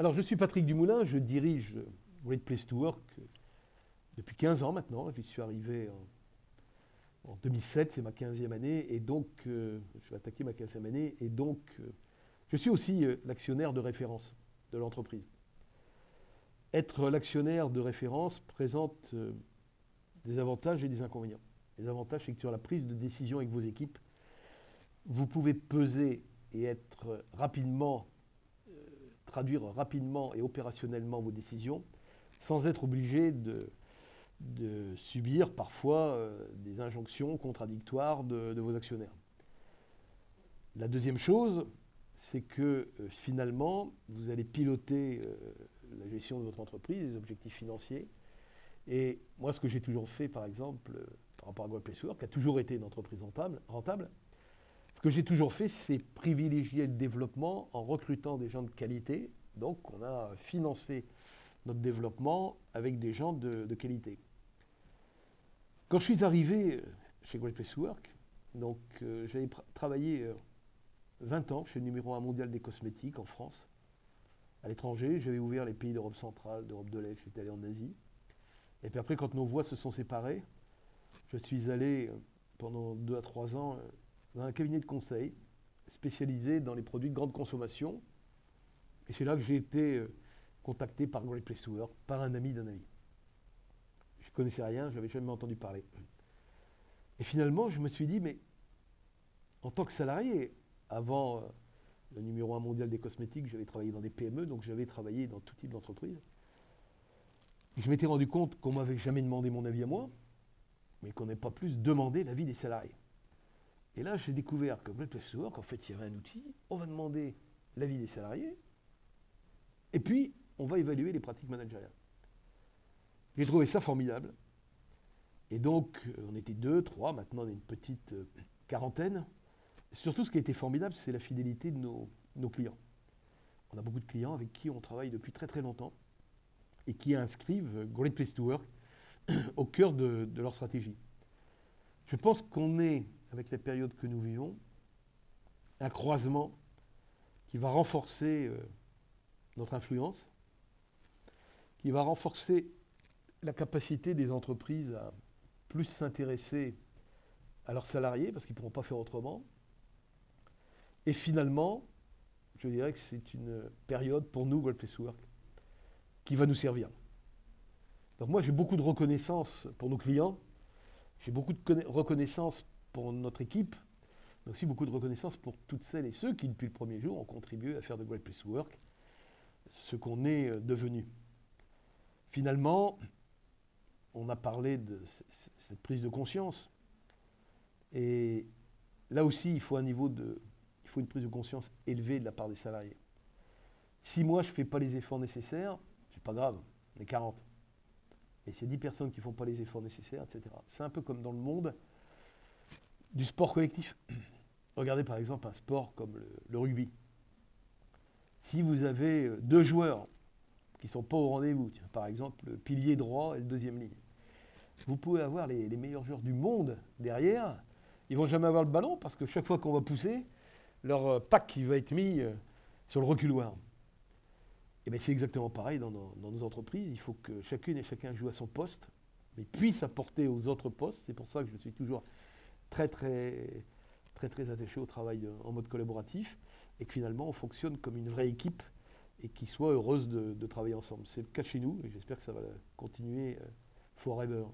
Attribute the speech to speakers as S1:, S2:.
S1: Alors, je suis Patrick Dumoulin, je dirige Great Place to Work depuis 15 ans maintenant. J'y suis arrivé en 2007, c'est ma 15e année, et donc, je vais attaquer ma 15e année, et donc, je suis aussi l'actionnaire de référence de l'entreprise. Être l'actionnaire de référence présente des avantages et des inconvénients. Les avantages, c'est que sur la prise de décision avec vos équipes, vous pouvez peser et être rapidement, traduire rapidement et opérationnellement vos décisions, sans être obligé de subir parfois des injonctions contradictoires de vos actionnaires. La deuxième chose, c'est que finalement, vous allez piloter la gestion de votre entreprise, les objectifs financiers. Et moi, ce que j'ai toujours fait, par exemple, par rapport à Great Place to Work, qui a toujours été une entreprise rentable, ce que j'ai toujours fait, c'est privilégier le développement en recrutant des gens de qualité. Donc, on a financé notre développement avec des gens de qualité. Quand je suis arrivé chez Great Place to Work, donc j'avais travaillé 20 ans chez le numéro 1 mondial des cosmétiques en France. À l'étranger, j'avais ouvert les pays d'Europe centrale, d'Europe de l'Est, j'étais allé en Asie. Et puis après, quand nos voies se sont séparées, je suis allé pendant 2 à 3 ans dans un cabinet de conseil spécialisé dans les produits de grande consommation. Et c'est là que j'ai été contacté par Great Place to Work, par un ami d'un ami. Je ne connaissais rien, je n'avais jamais entendu parler. Et finalement, je me suis dit, mais en tant que salarié, avant le numéro 1 mondial des cosmétiques, j'avais travaillé dans des PME, donc j'avais travaillé dans tout type d'entreprise. Je m'étais rendu compte qu'on ne m'avait jamais demandé mon avis à moi, mais qu'on n'ait pas plus demandé l'avis des salariés. Et là, j'ai découvert que Great Place to Work, en fait, il y avait un outil, on va demander l'avis des salariés, et puis on va évaluer les pratiques managériales. J'ai trouvé ça formidable. Et donc, on était 2, 3, maintenant on est une petite quarantaine. Surtout, ce qui a été formidable, c'est la fidélité de nos clients. On a beaucoup de clients avec qui on travaille depuis très très longtemps et qui inscrivent Great Place to Work au cœur de leur stratégie. Je pense qu'on est, avec la période que nous vivons, un croisement qui va renforcer notre influence, qui va renforcer la capacité des entreprises à plus s'intéresser à leurs salariés, parce qu'ils ne pourront pas faire autrement. Et finalement, je dirais que c'est une période pour nous, Great Place to Work, qui va nous servir. Donc moi, j'ai beaucoup de reconnaissance pour nos clients, j'ai beaucoup de reconnaissance pour notre équipe, mais aussi beaucoup de reconnaissance pour toutes celles et ceux qui, depuis le premier jour, ont contribué à faire de Great Place to Work ce qu'on est devenu. Finalement, on a parlé de cette prise de conscience. Et là aussi, il faut une prise de conscience élevée de la part des salariés. Si moi, je ne fais pas les efforts nécessaires, c'est pas grave, on est 40. Et s'il y a 10 personnes qui ne font pas les efforts nécessaires, etc. C'est un peu comme dans le monde du sport collectif. Regardez par exemple un sport comme le rugby. Si vous avez 2 joueurs qui ne sont pas au rendez-vous, par exemple le pilier droit et le deuxième ligne, vous pouvez avoir les meilleurs joueurs du monde derrière, ils ne vont jamais avoir le ballon parce que chaque fois qu'on va pousser, leur pack va être mis sur le reculoir. Et bien c'est exactement pareil dans nos entreprises. Il faut que chacune et chacun joue à son poste, mais puisse apporter aux autres postes. C'est pour ça que je suis toujours très attaché au travail en mode collaboratif et que finalement on fonctionne comme une vraie équipe et qui soit heureuse de travailler ensemble. C'est le cas chez nous et j'espère que ça va continuer forever.